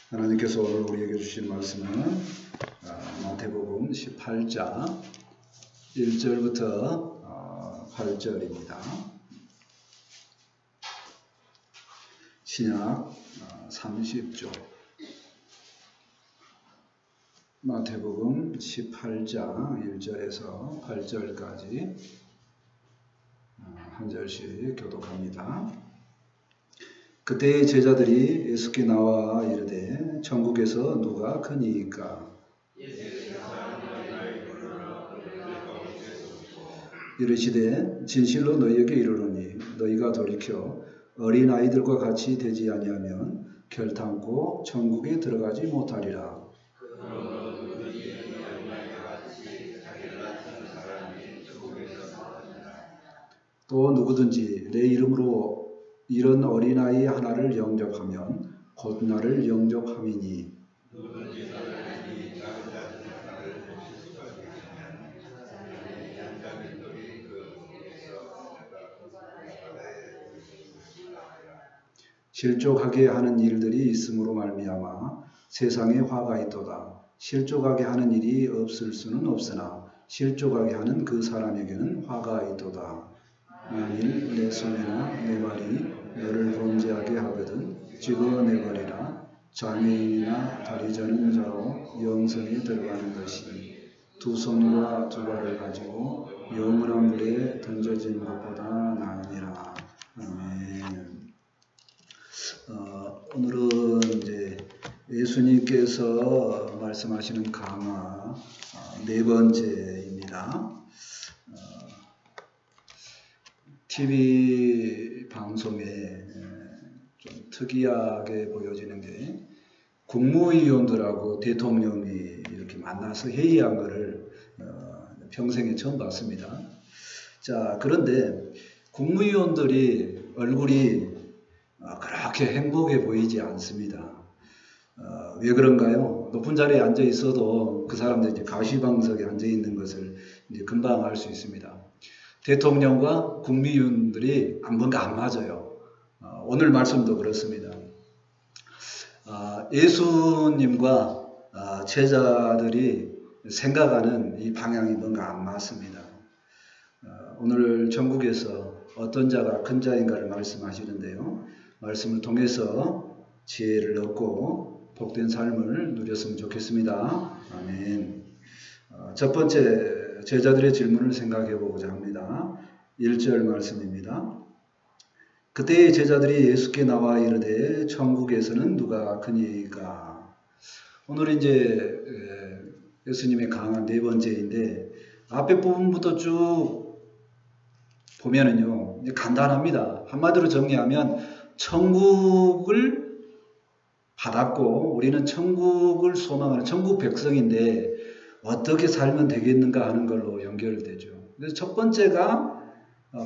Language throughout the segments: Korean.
하나님께서 오늘 우리에게 주신 말씀은 마태복음 18장 1절부터 8절입니다. 신약 30조 마태복음 18장 1절에서 8절까지 한 절씩 교독합니다. 그때 제자들이 예수께 나와 이르되 천국에서 누가 크니이까? 이르시되 진실로 너희에게 이르노니 너희가 돌이켜 어린아이들과 같이 되지 아니하면 결탄코 천국에 들어가지 못하리라. 또 누구든지 내 이름으로 이런 어린아이 하나를 영접하면 곧 나를 영접함이니 실족하게 하는 일들이 있음으로 말미암아 세상에 화가 있도다. 실족하게 하는 일이 없을 수는 없으나 실족하게 하는 그 사람에게는 화가 있도다. 만일 내 손이나 내 발이 너를 범죄하게 하거든 찍어내버리라. 장애인이나 다리 저는 자로 영생에 들어가는 것이 두 손과 두 발을 가지고 영원한 불에 던져진 것보다 나으니라. 아멘. 오늘은 이제 예수님께서 말씀하시는 강화 네 번째입니다. TV 방송에 좀 특이하게 보여지는 게 국무위원들하고 대통령이 이렇게 만나서 회의한 것을 평생에 처음 봤습니다. 자, 그런데 국무위원들이 얼굴이 그렇게 행복해 보이지 않습니다. 왜 그런가요? 높은 자리에 앉아 있어도 그 사람들이 이제 가시방석에 앉아 있는 것을 이제 금방 알 수 있습니다. 대통령과 국무위원들이 뭔가 안 맞아요. 오늘 말씀도 그렇습니다. 예수님과 제자들이 생각하는 이 방향이 뭔가 안 맞습니다. 오늘 전국에서 어떤 자가 큰 자인가를 말씀하시는데요. 말씀을 통해서 지혜를 얻고 복된 삶을 누렸으면 좋겠습니다. 아멘. 첫 번째 제자들의 질문을 생각해 보고자 합니다. 1절 말씀입니다. 그때 제자들이 예수께 나와 이르되 천국에서는 누가 크니이까? 오늘 이제 예수님의 강한 네 번째인데 앞에 부분부터 쭉 보면은요 간단합니다. 한마디로 정리하면 천국을 받았고 우리는 천국을 소망하는 천국 백성인데 어떻게 살면 되겠는가 하는 걸로 연결되죠. 그래서 첫 번째가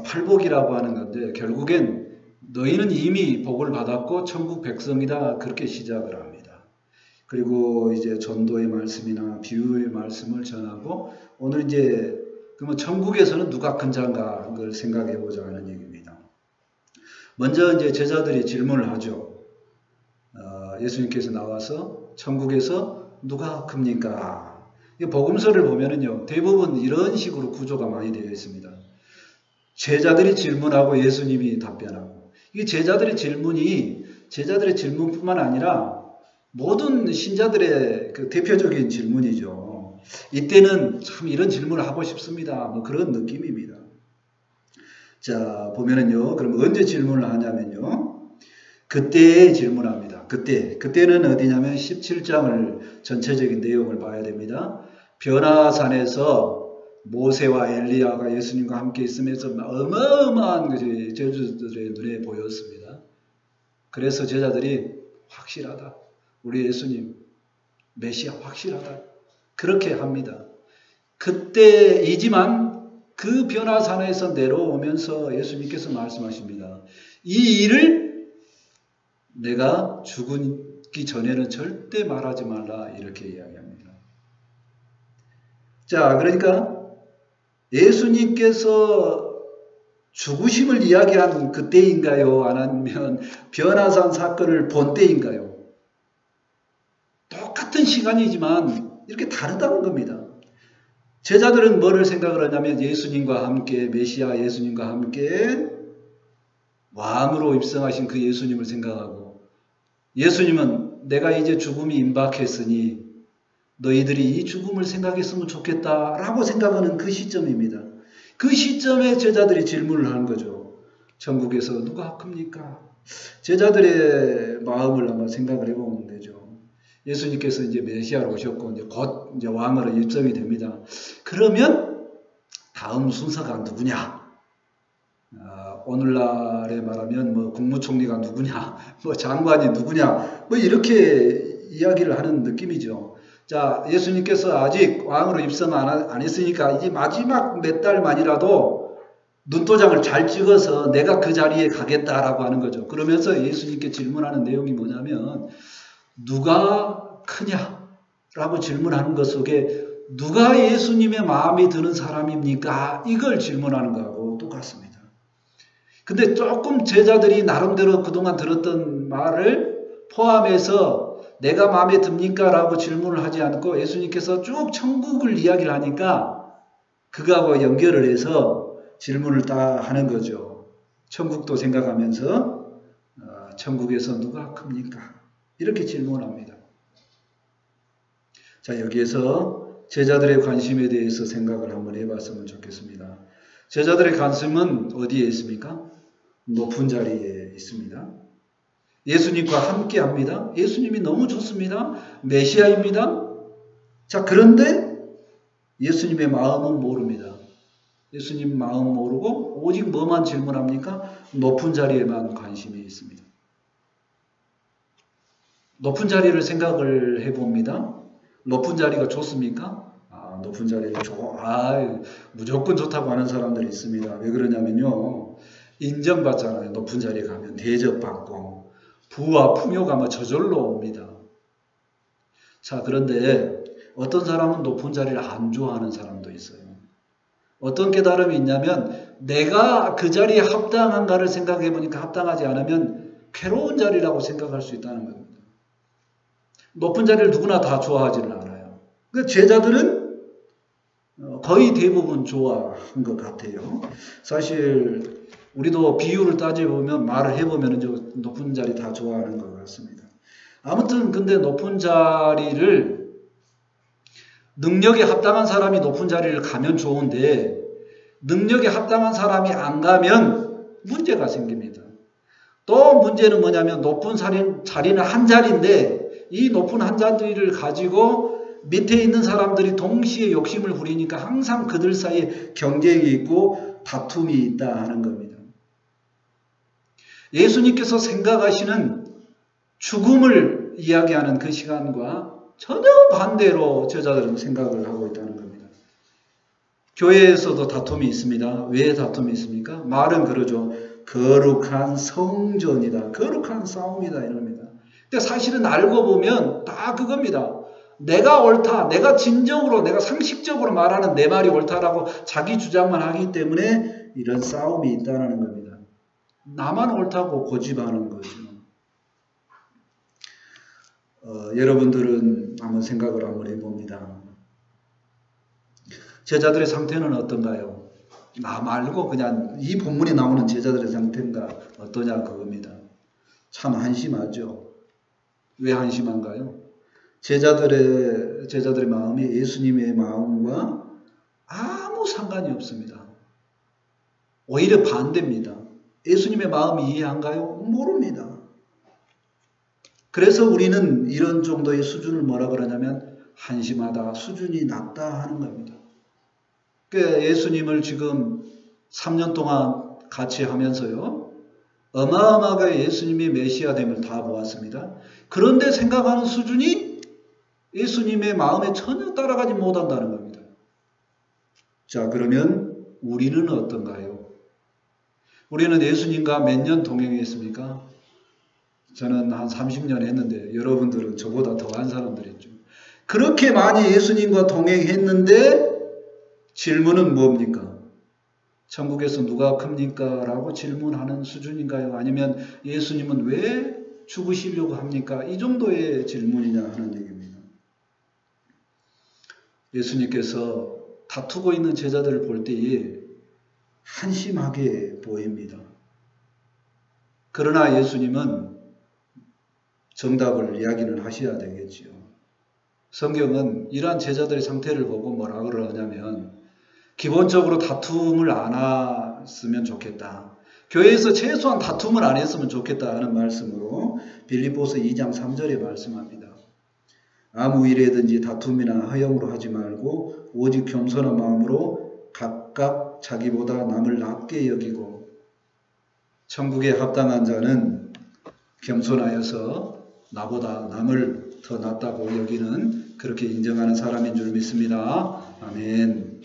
팔복이라고 하는 건데 결국엔 너희는 이미 복을 받았고 천국 백성이다 그렇게 시작을 합니다. 그리고 이제 전도의 말씀이나 비유의 말씀을 전하고 오늘 이제 그러면 천국에서는 누가 큰 자인가 그걸 생각해 보자 하는 얘기입니다. 먼저 이제 제자들이 질문을 하죠. 예수님께서 나와서 천국에서 누가 큽니까? 복음서를 보면은요 대부분 이런 식으로 구조가 많이 되어 있습니다. 제자들이 질문하고 예수님이 답변하고 이게 제자들의 질문뿐만 아니라 모든 신자들의 그 대표적인 질문이죠. 이때는 참 이런 질문을 하고 싶습니다. 뭐 그런 느낌입니다. 자 보면은요 그럼 언제 질문을 하냐면요 그때 질문합니다. 그때는 어디냐면 17장을 전체적인 내용을 봐야 됩니다. 변화산에서 모세와 엘리야가 예수님과 함께 있으면서 어마어마한 것이 제자들의 눈에 보였습니다. 그래서 제자들이 확실하다. 우리 예수님 메시아 확실하다. 그렇게 합니다. 그때이지만 그 변화산에서 내려오면서 예수님께서 말씀하십니다. 이 일을 내가 죽기 전에는 절대 말하지 말라 이렇게 이야기합니다. 자, 그러니까 예수님께서 죽으심을 이야기한 그때인가요? 아니면 변화산 사건을 본 때인가요? 똑같은 시간이지만 이렇게 다르다는 겁니다. 제자들은 뭐를 생각을 하냐면 예수님과 함께 메시아 예수님과 함께 왕으로 입성하신 그 예수님을 생각하고 예수님은 내가 이제 죽음이 임박했으니 너희들이 이 죽음을 생각했으면 좋겠다라고 생각하는 그 시점입니다. 그 시점에 제자들이 질문을 하는 거죠. 천국에서 누가 큽니까? 제자들의 마음을 한번 생각을 해보면 되죠. 예수님께서 이제 메시아로 오셨고 이제 곧 이제 왕으로 입성이 됩니다. 그러면 다음 순서가 누구냐? 오늘날에 말하면 뭐 국무총리가 누구냐, 뭐 장관이 누구냐, 뭐 이렇게 이야기를 하는 느낌이죠. 자, 예수님께서 아직 왕으로 입성 안 했으니까 이제 마지막 몇 달만이라도 눈도장을 잘 찍어서 내가 그 자리에 가겠다라고 하는 거죠. 그러면서 예수님께 질문하는 내용이 뭐냐면 누가 크냐라고 질문하는 것 속에 누가 예수님의 마음에 드는 사람입니까? 이걸 질문하는 거하고 똑같습니다. 근데 조금 제자들이 나름대로 그동안 들었던 말을 포함해서 내가 마음에 듭니까? 라고 질문을 하지 않고 예수님께서 쭉 천국을 이야기를 하니까 그거하고 연결을 해서 질문을 다 하는 거죠. 천국도 생각하면서 천국에서 누가 큽니까? 이렇게 질문합니다. 자, 여기에서 제자들의 관심에 대해서 생각을 한번 해봤으면 좋겠습니다. 제자들의 관심은 어디에 있습니까? 높은 자리에 있습니다. 예수님과 함께 합니다. 예수님이 너무 좋습니다. 메시아입니다. 자, 그런데 예수님의 마음은 모릅니다. 예수님 마음 모르고 오직 뭐만 질문합니까? 높은 자리에만 관심이 있습니다. 높은 자리를 생각을 해봅니다. 높은 자리가 좋습니까? 높은 자리를 무조건 좋다고 하는 사람들이 있습니다. 왜 그러냐면요. 인정받잖아요. 높은 자리에 가면 대접받고 부와 풍요가 뭐 저절로 옵니다. 자, 그런데 어떤 사람은 높은 자리를 안 좋아하는 사람도 있어요. 어떤 깨달음이 있냐면 내가 그 자리에 합당한가를 생각해 보니까 합당하지 않으면 괴로운 자리라고 생각할 수 있다는 겁니다. 높은 자리를 누구나 다 좋아하지는 않아요. 그러니까 제자들은 거의 대부분 좋아한 것 같아요. 사실 우리도 비유를 따져보면 말을 해보면 높은 자리 다 좋아하는 것 같습니다. 아무튼 근데 높은 자리를 능력에 합당한 사람이 높은 자리를 가면 좋은데 능력에 합당한 사람이 안 가면 문제가 생깁니다. 또 문제는 뭐냐면 높은 자리는 한 자리인데 이 높은 한 자리를 가지고 밑에 있는 사람들이 동시에 욕심을 부리니까 항상 그들 사이에 경쟁이 있고 다툼이 있다 하는 겁니다. 예수님께서 생각하시는 죽음을 이야기하는 그 시간과 전혀 반대로 제자들은 생각을 하고 있다는 겁니다. 교회에서도 다툼이 있습니다. 왜 다툼이 있습니까? 말은 그러죠. 거룩한 성전이다. 거룩한 싸움이다. 이럽니다. 근데 사실은 알고 보면 다 그겁니다. 내가 옳다. 내가 진정으로 내가 상식적으로 말하는 내 말이 옳다라고 자기 주장만 하기 때문에 이런 싸움이 있다는 겁니다. 나만 옳다고 고집하는 거죠. 여러분들은 한번 생각을 한번 해봅니다. 제자들의 상태는 어떤가요? 나 말고 그냥 이 본문에 나오는 제자들의 상태가 어떠냐 그겁니다. 참 한심하죠. 왜 한심한가요? 제자들의 마음이 예수님의 마음과 아무 상관이 없습니다. 오히려 반대입니다. 예수님의 마음이 이해한가요? 모릅니다. 그래서 우리는 이런 정도의 수준을 뭐라 그러냐면 한심하다, 수준이 낮다 하는 겁니다. 그러니까 예수님을 지금 3년 동안 같이 하면서요. 어마어마하게 예수님이 메시아됨을 다 보았습니다. 그런데 생각하는 수준이 예수님의 마음에 전혀 따라가지 못한다는 겁니다. 자, 그러면 우리는 어떤가요? 우리는 예수님과 몇 년 동행했습니까? 저는 한 30년 했는데 여러분들은 저보다 더한 사람들이죠. 그렇게 많이 예수님과 동행했는데 질문은 뭡니까? 천국에서 누가 큽니까? 라고 질문하는 수준인가요? 아니면 예수님은 왜 죽으시려고 합니까? 이 정도의 질문이냐 하는 얘기입니다. 예수님께서 다투고 있는 제자들을 볼 때에 한심하게 보입니다. 그러나 예수님은 정답을 이야기는 하셔야 되겠지요. 성경은 이러한 제자들의 상태를 보고 뭐라 그러냐면 기본적으로 다툼을 안 했으면 좋겠다. 교회에서 최소한 다툼을 안 했으면 좋겠다 하는 말씀으로 빌립보서 2장 3절에 말씀합니다. 아무 일에든지 다툼이나 허영으로 하지 말고 오직 겸손한 마음으로 각각 자기보다 남을 낮게 여기고 천국에 합당한 자는 겸손하여서 나보다 남을 더 낫다고 여기는 그렇게 인정하는 사람인 줄 믿습니다. 아멘.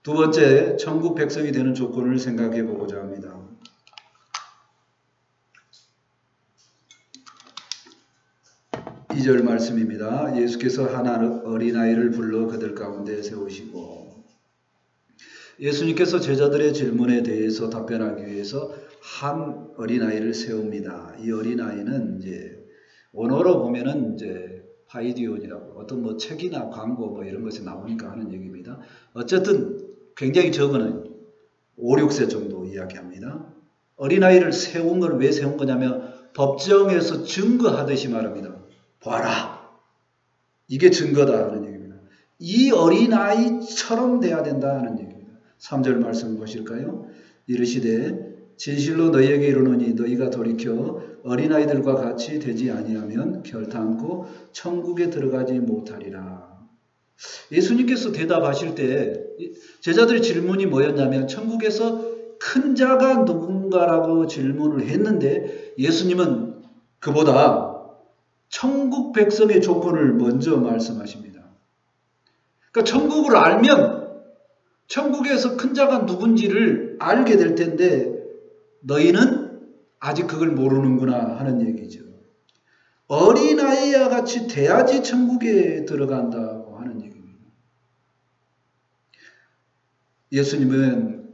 두 번째, 천국 백성이 되는 조건을 생각해 보고자 합니다. 이 절 말씀입니다. 예수께서 한 어린아이를 불러 그들 가운데 세우시고, 예수님께서 제자들의 질문에 대해서 답변하기 위해서 한 어린아이를 세웁니다. 이 어린아이는 이제 원어로 보면은 이제 파이디온이라고 어떤 뭐 책이나 광고 뭐 이런 것에 나오니까 하는 얘기입니다. 어쨌든 굉장히 적은 5, 6세 정도 이야기합니다. 어린아이를 세운 걸 왜 세운 거냐면 법정에서 증거하듯이 말합니다. 봐라. 이게 증거다 하는 얘기입니다. 이 어린아이처럼 돼야 된다 하는 얘기입니다. 3절 말씀 보실까요? 이르시되 진실로 너희에게 이르노니 너희가 돌이켜 어린아이들과 같이 되지 아니하면 결탄코 천국에 들어가지 못하리라. 예수님께서 대답하실 때 제자들의 질문이 뭐였냐면 천국에서 큰 자가 누군가라고 질문을 했는데 예수님은 그보다 천국 백성의 조건을 먼저 말씀하십니다. 그러니까 천국을 알면 천국에서 큰 자가 누군지를 알게 될 텐데 너희는 아직 그걸 모르는구나 하는 얘기죠. 어린아이와 같이 돼야지 천국에 들어간다고 하는 얘기입니다. 예수님은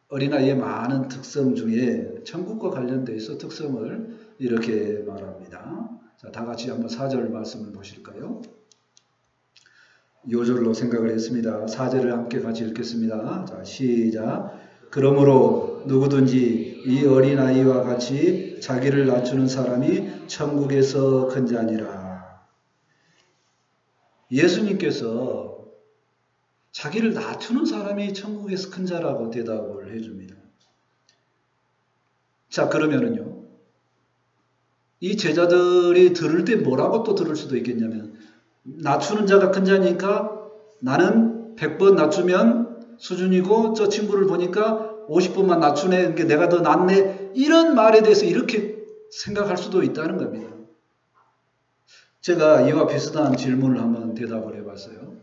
어린아이의 많은 특성 중에 천국과 관련돼서 특성을 이렇게 말합니다. 자, 다 같이 한번 4절 말씀을 보실까요? 요절로 생각을 했습니다. 4절을 함께 같이 읽겠습니다. 자, 시작. 그러므로 누구든지 이 어린아이와 같이 자기를 낮추는 사람이 천국에서 큰 자니라. 예수님께서 자기를 낮추는 사람이 천국에서 큰 자라고 대답을 해줍니다. 자, 그러면은요. 이 제자들이 들을 때 뭐라고 또 들을 수도 있겠냐면 낮추는 자가 큰 자니까 나는 100번 낮추면 수준이고 저 친구를 보니까 50번만 낮추네. 그러니까 내가 더 낫네. 이런 말에 대해서 이렇게 생각할 수도 있다는 겁니다. 제가 이와 비슷한 질문을 한번 대답을 해봤어요.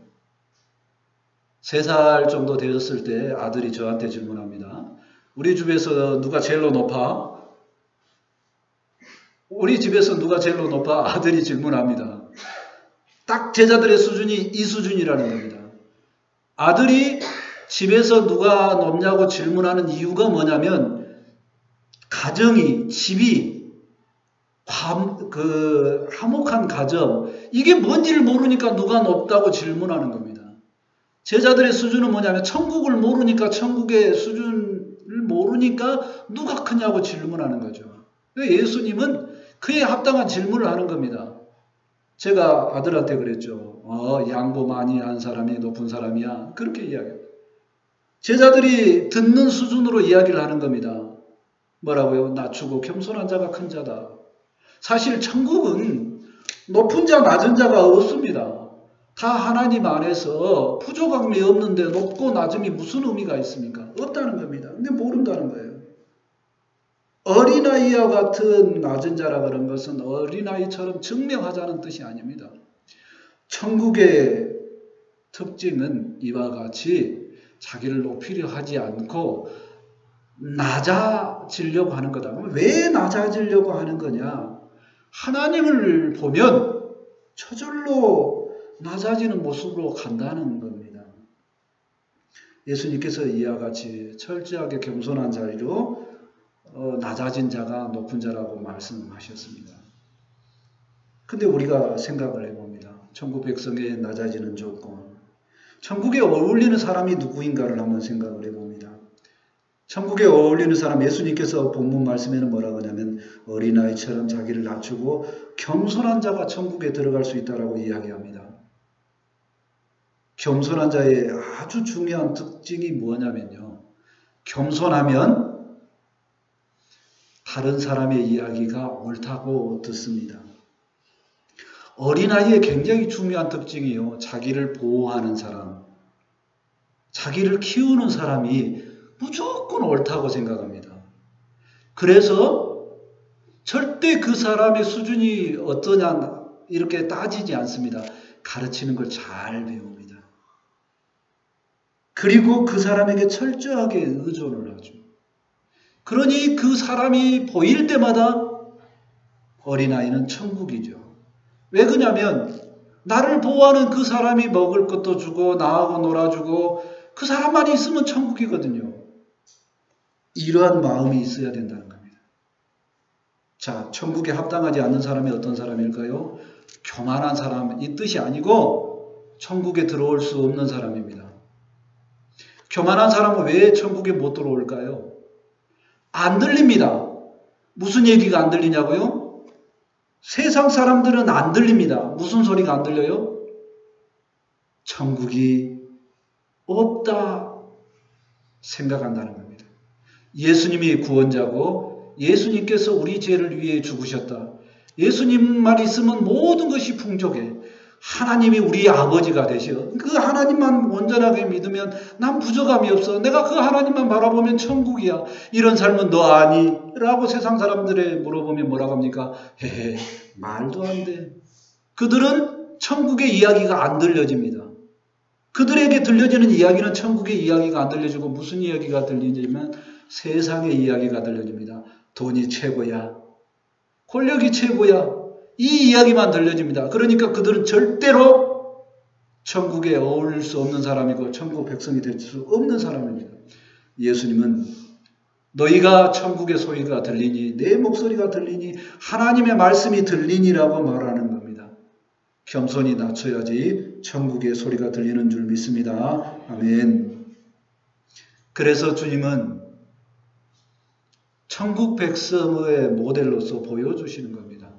3살 정도 되었을 때 아들이 저한테 질문합니다. 우리 집에서 누가 제일로 높아? 우리 집에서 누가 제일로 높아? 아들이 질문합니다. 딱 제자들의 수준이 이 수준이라는 겁니다. 아들이 집에서 누가 높냐고 질문하는 이유가 뭐냐면 가정이, 집이 화목한 가정, 이게 뭔지를 모르니까 누가 높다고 질문하는 겁니다. 제자들의 수준은 뭐냐면 천국을 모르니까 천국의 수준을 모르니까 누가 크냐고 질문하는 거죠. 예수님은 그에 합당한 질문을 하는 겁니다. 제가 아들한테 그랬죠. 양보 많이 한 사람이 높은 사람이야. 그렇게 이야기합니다. 제자들이 듣는 수준으로 이야기를 하는 겁니다. 뭐라고요? 낮추고 겸손한 자가 큰 자다. 사실 천국은 높은 자 낮은 자가 없습니다. 다 하나님 안에서 부족함이 없는데 높고 낮음이 무슨 의미가 있습니까? 없다는 겁니다. 근데 모른다는 거예요. 어린아이와 같은 낮은 자라 그런 것은 어린아이처럼 증명하자는 뜻이 아닙니다. 천국의 특징은 이와 같이 자기를 높이려 하지 않고 낮아지려고 하는 거다. 왜 낮아지려고 하는 거냐? 하나님을 보면 저절로 낮아지는 모습으로 간다는 겁니다. 예수님께서 이와 같이 철저하게 겸손한 자리로 낮아진 자가 높은 자라고 말씀하셨습니다. 근데 우리가 생각을 해봅니다. 천국 백성의 낮아지는 조건. 천국에 어울리는 사람이 누구인가를 한번 생각을 해봅니다. 천국에 어울리는 사람, 예수님께서 본문 말씀에는 뭐라고 하냐면 어린아이처럼 자기를 낮추고 겸손한 자가 천국에 들어갈 수 있다라고 이야기합니다. 겸손한 자의 아주 중요한 특징이 뭐냐면요. 겸손하면 다른 사람의 이야기가 옳다고 듣습니다. 어린아이의 굉장히 중요한 특징이요. 자기를 보호하는 사람, 자기를 키우는 사람이 무조건 옳다고 생각합니다. 그래서 절대 그 사람의 수준이 어떠냐 이렇게 따지지 않습니다. 가르치는 걸 잘 배웁니다. 그리고 그 사람에게 철저하게 의존을 하죠. 그러니 그 사람이 보일 때마다 어린아이는 천국이죠. 왜 그러냐면 나를 보호하는 그 사람이 먹을 것도 주고 나하고 놀아주고 그 사람만 있으면 천국이거든요. 이러한 마음이 있어야 된다는 겁니다. 자, 천국에 합당하지 않는 사람이 어떤 사람일까요? 교만한 사람, 이 뜻이 아니고 천국에 들어올 수 없는 사람입니다. 교만한 사람은 왜 천국에 못 들어올까요? 안 들립니다. 무슨 얘기가 안 들리냐고요? 세상 사람들은 안 들립니다. 무슨 소리가 안 들려요? 천국이 없다 생각한다는 겁니다. 예수님이 구원자고 예수님께서 우리 죄를 위해 죽으셨다. 예수님만 있으면 모든 것이 풍족해. 하나님이 우리 아버지가 되셔. 그 하나님만 온전하게 믿으면 난 부족함이 없어. 내가 그 하나님만 바라보면 천국이야. 이런 삶은 너 아니? 라고 세상 사람들에 물어보면 뭐라고 합니까? 헤헤, 말도 안 돼. 그들은 천국의 이야기가 안 들려집니다. 그들에게 들려지는 이야기는 천국의 이야기가 안 들려지고 무슨 이야기가 들리냐면 세상의 이야기가 들려집니다. 돈이 최고야. 권력이 최고야. 이 이야기만 들려집니다. 그러니까 그들은 절대로 천국에 어울릴 수 없는 사람이고 천국 백성이 될 수 없는 사람입니다. 예수님은 너희가 천국의 소리가 들리니 내 목소리가 들리니 하나님의 말씀이 들리니라고 말하는 겁니다. 겸손히 낮춰야지 천국의 소리가 들리는 줄 믿습니다. 아멘. 그래서 주님은 천국 백성의 모델로서 보여주시는 겁니다.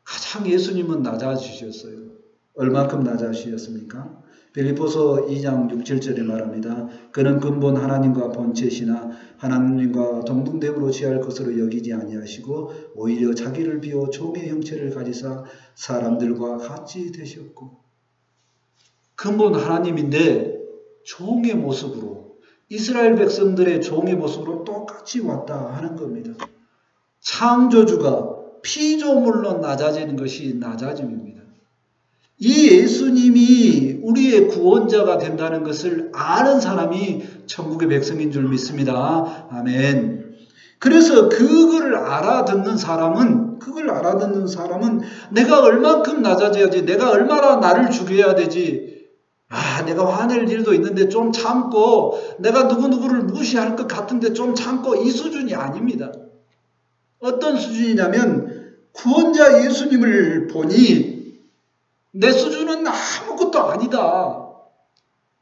가장 예수님은 낮아지셨어요. 얼만큼 낮아지셨습니까? 빌립보서 2장 6, 7절에 말합니다. 그는 근본 하나님과 본체시나 하나님과 동등됨으로 취할 것으로 여기지 아니하시고 오히려 자기를 비워 종의 형체를 가지사 사람들과 같이 되셨고, 근본 하나님인데 종의 모습으로, 이스라엘 백성들의 종의 모습으로 똑같이 왔다 하는 겁니다. 창조주가 피조물로 낮아지는 것이 낮아짐입니다. 이 예수님이 우리의 구원자가 된다는 것을 아는 사람이 천국의 백성인 줄 믿습니다. 아멘. 그래서 그걸 알아듣는 사람은 내가 얼만큼 낮아져야지, 내가 얼마나 나를 죽여야 되지, 내가 화낼 일도 있는데 좀 참고, 내가 누구누구를 무시할 것 같은데 좀 참고, 이 수준이 아닙니다. 어떤 수준이냐면 구원자 예수님을 보니 내 수준은 아무것도 아니다.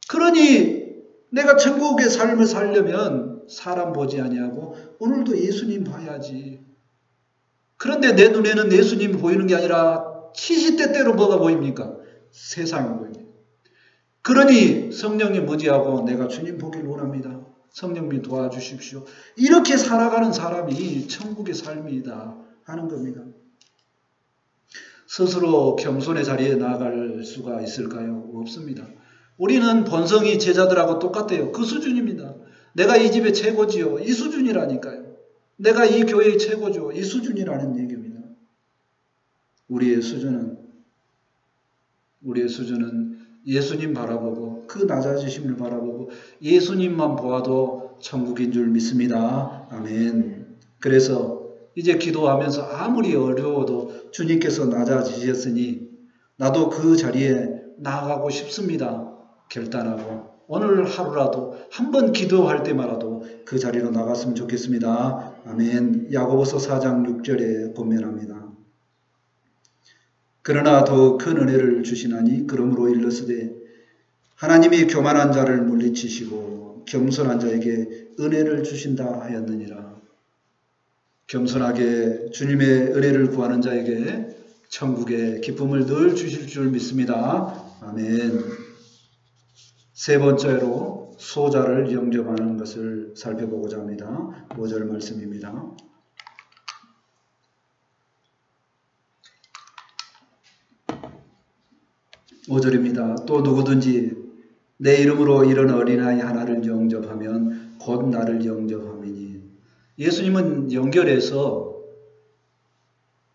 그러니 내가 천국의 삶을 살려면 사람 보지 아니하고 오늘도 예수님 봐야지. 그런데 내 눈에는 예수님이 보이는 게 아니라 시시때때로 뭐가 보입니까? 세상이 보입니다. 그러니 성령님 머지하고 내가 주님 보길 원합니다. 성령님 도와주십시오. 이렇게 살아가는 사람이 천국의 삶이다 하는 겁니다. 스스로 겸손의 자리에 나아갈 수가 있을까요? 없습니다. 우리는 본성이 제자들하고 똑같아요. 그 수준입니다. 내가 이 집의 최고지요. 이 수준이라니까요. 내가 이 교회의 최고죠. 이 수준이라는 얘기입니다. 우리의 수준은 예수님 바라보고 그 낮아지심을 바라보고 예수님만 보아도 천국인 줄 믿습니다. 아멘. 그래서 이제 기도하면서 아무리 어려워도 주님께서 낮아지셨으니 나도 그 자리에 나아가고 싶습니다. 결단하고 오늘 하루라도 한번 기도할 때마라도 그 자리로 나갔으면 좋겠습니다. 아멘. 야고보서 4장 6절에 고면합니다. 그러나 더 큰 은혜를 주시나니 그러므로 일러스되 하나님이 교만한 자를 물리치시고 겸손한 자에게 은혜를 주신다 하였느니라. 겸손하게 주님의 은혜를 구하는 자에게 천국의 기쁨을 늘 주실 줄 믿습니다. 아멘. 세 번째로 소자를 영접하는 것을 살펴보고자 합니다. 5절 말씀입니다. 5절입니다. 또 누구든지 내 이름으로 이런 어린아이 하나를 영접하면 곧 나를 영접함이니. 예수님은 연결해서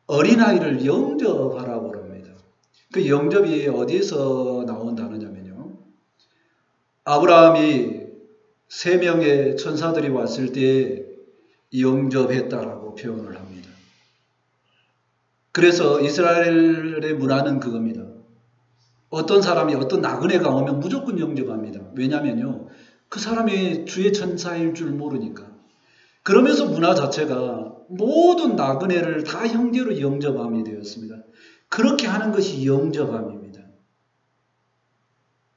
어린아이를 영접하라고 그럽니다. 그 영접이 어디에서 나온 단어냐면요. 아브라함이 3명의 천사들이 왔을 때 영접했다라고 표현을 합니다. 그래서 이스라엘의 문화는 그겁니다. 어떤 사람이 어떤 나그네가 오면 무조건 영접합니다. 왜냐면요. 그 사람이 주의 천사일 줄 모르니까. 그러면서 문화 자체가 모든 나그네를 다 형제로 영접함이 되었습니다. 그렇게 하는 것이 영접함입니다.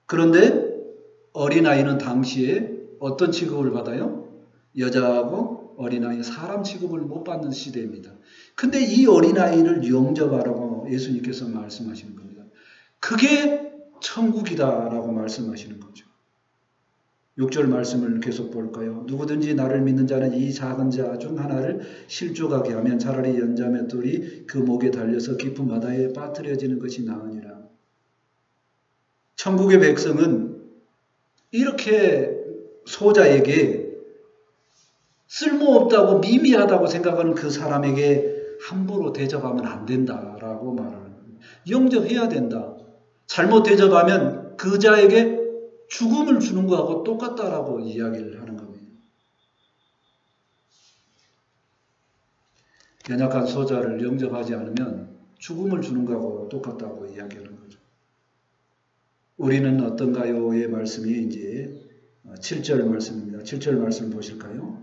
그런데 어린아이는 당시에 어떤 취급을 받아요? 여자하고 어린아이 사람 취급을 못 받는 시대입니다. 근데 이 어린아이를 영접하라고 예수님께서 말씀하시는 겁니다. 그게 천국이다라고 말씀하시는 거죠. 6절 말씀을 계속 볼까요? 누구든지 나를 믿는 자는 이 작은 자 중 하나를 실족하게 하면 차라리 연자맷돌이 그 목에 달려서 깊은 바다에 빠뜨려지는 것이 나으니라. 천국의 백성은 이렇게 소자에게 쓸모없다고 미미하다고 생각하는 그 사람에게 함부로 대접하면 안 된다라고 말하는 거예요. 영접해야 된다. 잘못 대접하면 그 자에게 죽음을 주는 것하고 똑같다라고 이야기를 하는 겁니다. 연약한 소자를 영접하지 않으면 죽음을 주는 것하고 똑같다고 이야기하는 거죠. 우리는 어떤가요의 말씀이 이제 7절 말씀입니다. 7절 말씀 보실까요?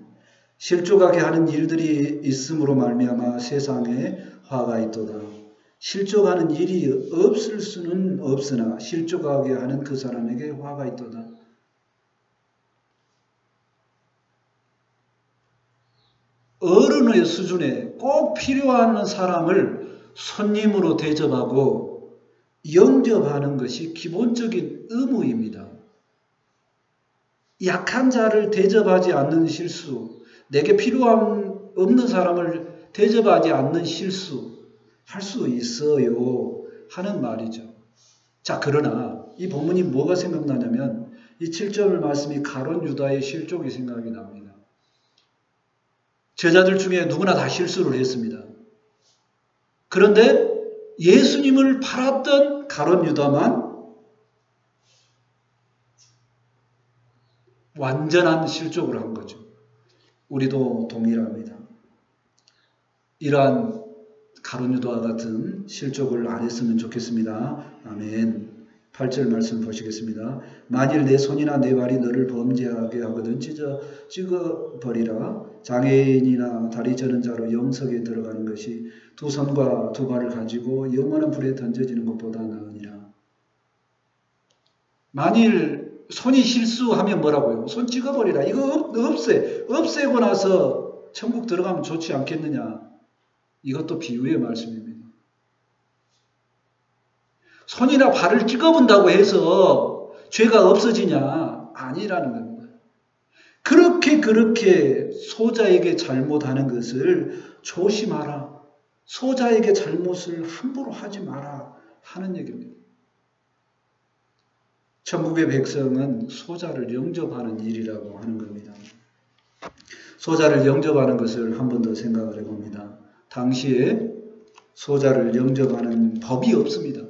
실족하게 하는 일들이 있음으로 말미암아 세상에 화가 있도다. 실족하는 일이 없을 수는 없으나 실족하게 하는 그 사람에게 화가 있도다. 어른의 수준에 꼭 필요한 사람을 손님으로 대접하고 영접하는 것이 기본적인 의무입니다. 약한 자를 대접하지 않는 실수, 내게 필요한 없는 사람을 대접하지 않는 실수 할 수 있어요 하는 말이죠. 자, 그러나 이 본문이 뭐가 생각나냐면 이 7절 말씀이 가룟 유다의 실족이 생각이 납니다. 제자들 중에 누구나 다 실수를 했습니다. 그런데 예수님을 팔았던 가룟 유다만 완전한 실족을 한 거죠. 우리도 동일합니다. 이러한 가룟 유다와 같은 실족을 안 했으면 좋겠습니다. 아멘. 8절 말씀 보시겠습니다. 만일 내 손이나 내 발이 너를 범죄하게 하거든 찍어버리라. 장애인이나 다리 저는 자로 영석에 들어가는 것이 두 손과 두 발을 가지고 영원한 불에 던져지는 것보다 나으니라. 만일 손이 실수하면 뭐라고요? 손 찍어버리라. 이거 없애고 나서 천국 들어가면 좋지 않겠느냐. 이것도 비유의 말씀입니다. 손이나 발을 찍어본다고 해서 죄가 없어지냐? 아니라는 겁니다. 그렇게 소자에게 잘못하는 것을 조심하라. 소자에게 잘못을 함부로 하지 마라 하는 얘기입니다. 천국의 백성은 소자를 영접하는 일이라고 하는 겁니다. 소자를 영접하는 것을 한 번 더 생각을 해봅니다. 당시에 소자를 영접하는 법이 없습니다.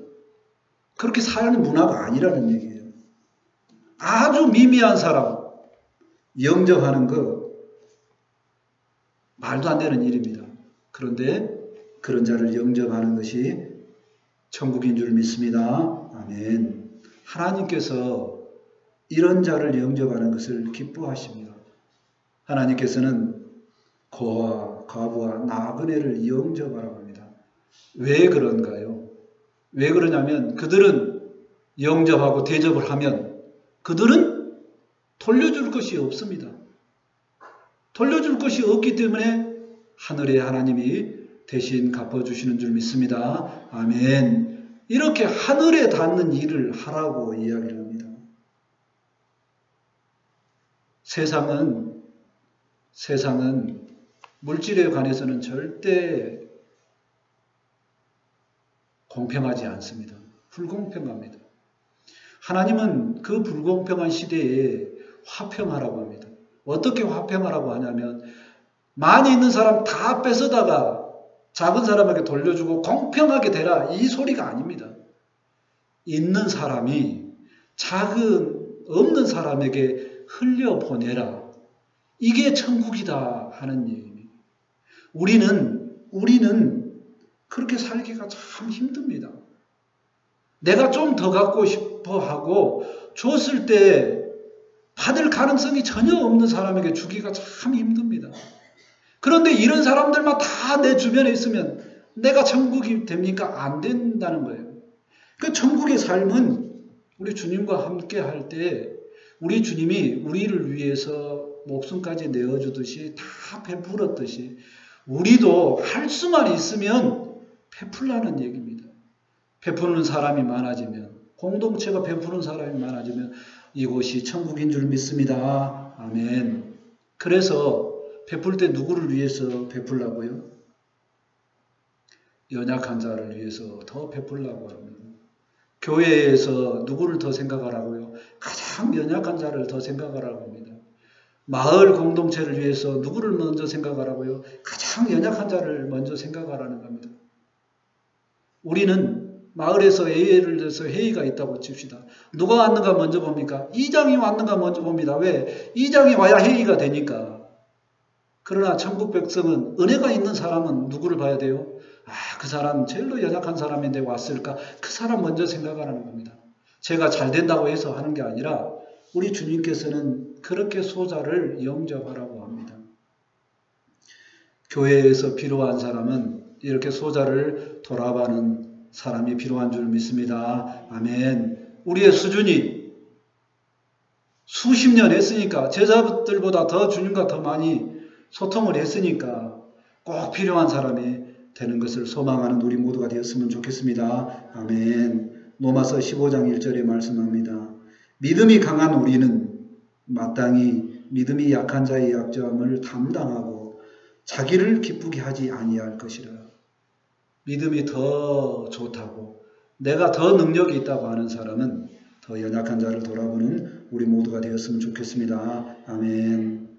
그렇게 사는 문화가 아니라는 얘기예요. 아주 미미한 사람 영접하는 거 말도 안 되는 일입니다. 그런데 그런 자를 영접하는 것이 천국인 줄 믿습니다. 아멘. 하나님께서 이런 자를 영접하는 것을 기뻐하십니다. 하나님께서는 고아와 과부와 나그네를 영접하라고 합니다. 왜 그런가요? 왜 그러냐면 그들은 영접하고 대접을 하면 그들은 돌려줄 것이 없습니다. 돌려줄 것이 없기 때문에 하늘의 하나님이 대신 갚아주시는 줄 믿습니다. 아멘. 이렇게 하늘에 닿는 일을 하라고 이야기를 합니다. 세상은 물질에 관해서는 절대 공평하지 않습니다. 불공평합니다. 하나님은 그 불공평한 시대에 화평하라고 합니다. 어떻게 화평하라고 하냐면 많이 있는 사람 다 뺏어다가 작은 사람에게 돌려주고 공평하게 되라 이 소리가 아닙니다. 있는 사람이 없는 사람에게 흘려보내라. 이게 천국이다 하는 얘기입니다. 우리는 그렇게 살기가 참 힘듭니다. 내가 좀 더 갖고 싶어 하고 줬을 때 받을 가능성이 전혀 없는 사람에게 주기가 참 힘듭니다. 그런데 이런 사람들만 다 내 주변에 있으면 내가 천국이 됩니까? 안 된다는 거예요. 그 천국의 삶은 우리 주님과 함께 할 때 우리 주님이 우리를 위해서 목숨까지 내어주듯이 다 베풀었듯이 우리도 할 수만 있으면 베풀라는 얘기입니다. 베푸는 사람이 많아지면 공동체가 베푸는 사람이 많아지면 이곳이 천국인 줄 믿습니다. 아멘. 그래서 베풀 때 누구를 위해서 베풀라고요? 연약한 자를 위해서 더 베풀라고 합니다. 교회에서 누구를 더 생각하라고요? 가장 연약한 자를 더 생각하라고 합니다. 마을 공동체를 위해서 누구를 먼저 생각하라고요? 가장 연약한 자를 먼저 생각하라는 겁니다. 우리는 마을에서 예를 들어서 회의가 있다고 칩시다. 누가 왔는가 먼저 봅니까? 이장이 왔는가 먼저 봅니다. 왜? 이장이 와야 회의가 되니까. 그러나 천국 백성은 은혜가 있는 사람은 누구를 봐야 돼요? 그 사람 제일로 연약한 사람인데 왔을까? 그 사람 먼저 생각하라는 겁니다. 제가 잘 된다고 해서 하는 게 아니라 우리 주님께서는 그렇게 소자를 영접하라고 합니다. 교회에서 필요한 사람은 이렇게 소자를 돌아가는 사람이 필요한 줄 믿습니다. 아멘. 우리의 수준이 수십 년 했으니까 제자들보다 더 주님과 더 많이 소통을 했으니까 꼭 필요한 사람이 되는 것을 소망하는 우리 모두가 되었으면 좋겠습니다. 아멘. 로마서 15장 1절에 말씀합니다. 믿음이 강한 우리는 마땅히 믿음이 약한 자의 약점을 담당하고 자기를 기쁘게 하지 아니할 것이라. 믿음이 더 좋다고 내가 더 능력이 있다고 하는 사람은 더 연약한 자를 돌아보는 우리 모두가 되었으면 좋겠습니다. 아멘.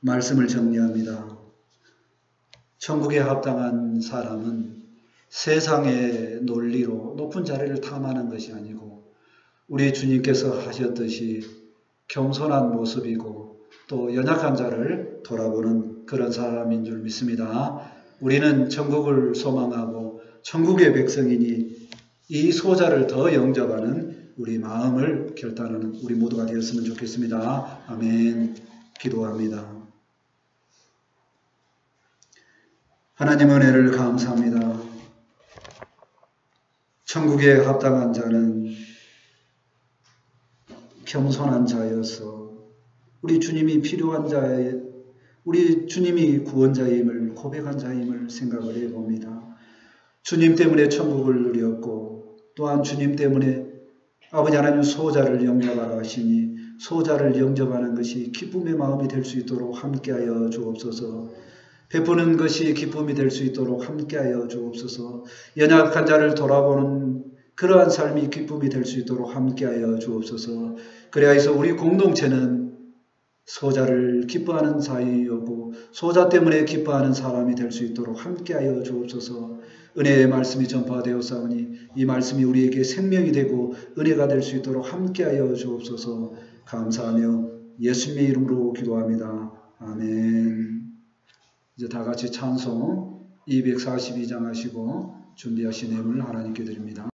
말씀을 정리합니다. 천국에 합당한 사람은 세상의 논리로 높은 자리를 탐하는 것이 아니고 우리 주님께서 하셨듯이 겸손한 모습이고 또 연약한 자를 돌아보는 그런 사람인 줄 믿습니다. 우리는 천국을 소망하고 천국의 백성이니 이 소자를 더 영접하는 우리 마음을 결단하는 우리 모두가 되었으면 좋겠습니다. 아멘. 기도합니다. 하나님 은혜를 감사합니다. 천국에 합당한 자는 겸손한 자여서 우리 주님이 필요한 자의 우리 주님이 구원자임을 고백한 자임을 생각을 해봅니다. 주님 때문에 천국을 누렸고 또한 주님 때문에 아버지 하나님 소자를 영접하라 하시니 소자를 영접하는 것이 기쁨의 마음이 될 수 있도록 함께하여 주옵소서. 베푸는 것이 기쁨이 될 수 있도록 함께하여 주옵소서. 연약한 자를 돌아보는 그러한 삶이 기쁨이 될 수 있도록 함께하여 주옵소서. 그래야해서 우리 공동체는 소자를 기뻐하는 사이이고 소자 때문에 기뻐하는 사람이 될 수 있도록 함께하여 주옵소서. 은혜의 말씀이 전파되었사오니 이 말씀이 우리에게 생명이 되고 은혜가 될 수 있도록 함께하여 주옵소서. 감사하며 예수님의 이름으로 기도합니다. 아멘. 이제 다 같이 찬송 242장 하시고 준비하신 예물을 하나님께 드립니다.